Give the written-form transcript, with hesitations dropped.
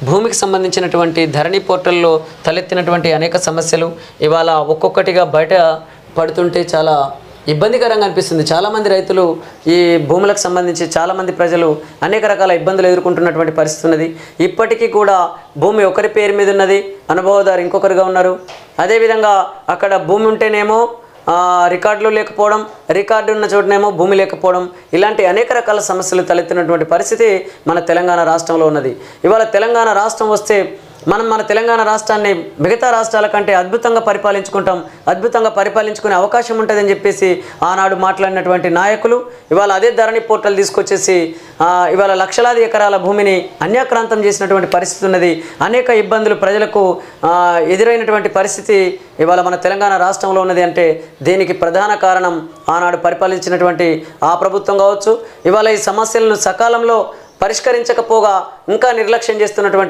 భూమికి సంబంధించినటువంటి ధరణి పోర్టల్లో తలెత్తినటువంటి అనేక సమస్యలు ఇవాళ ఒక్కొక్కటిగా బయట పడుతుంటే చాలా ఇబ్బందికరంగా అనిపిస్తుంది. చాలామంది రైతులు ఈ భూములకు సంబంధించి చాలామంది ప్రజలు అనేక రకాల ఇబ్బందులు ఎదుర్కొంటున్నటువంటి పరిస్థితి ఉన్నది. ఇప్పటికీ కూడా భూమి ఒకరి పేరు మీద ఉన్నది, అనుభవదారు ఇంకొకరుగా ఉన్నారు. అదేవిధంగా అక్కడ భూమి ఉంటేనేమో రికార్డులు లేకపోవడం, రికార్డు ఉన్న చోటనేమో భూమి లేకపోవడం, ఇలాంటి అనేక రకాల సమస్యలు తలెత్తినటువంటి పరిస్థితి మన తెలంగాణ రాష్ట్రంలో ఉన్నది. ఇవాళ తెలంగాణ రాష్ట్రం వస్తే మనం మన తెలంగాణ రాష్ట్రాన్ని మిగతా రాష్ట్రాల కంటే అద్భుతంగా పరిపాలించుకుంటాం, అద్భుతంగా పరిపాలించుకునే అవకాశం ఉంటుందని చెప్పేసి ఆనాడు మాట్లాడినటువంటి నాయకులు ఇవాళ అదే ధరణి పోర్టల్ తీసుకొచ్చేసి ఇవాళ లక్షలాది ఎకరాల భూమిని అన్యాక్రాంతం చేసినటువంటి పరిస్థితి ఉన్నది. అనేక ఇబ్బందులు ప్రజలకు ఎదురైనటువంటి పరిస్థితి ఇవాళ మన తెలంగాణ రాష్ట్రంలో ఉన్నది. అంటే దీనికి ప్రధాన కారణం ఆనాడు పరిపాలించినటువంటి ఆ ప్రభుత్వం కావచ్చు. ఇవాళ ఈ సమస్యలను సకాలంలో పరిష్కరించకపోగా ఇంకా నిర్లక్ష్యం చేస్తున్నటువంటి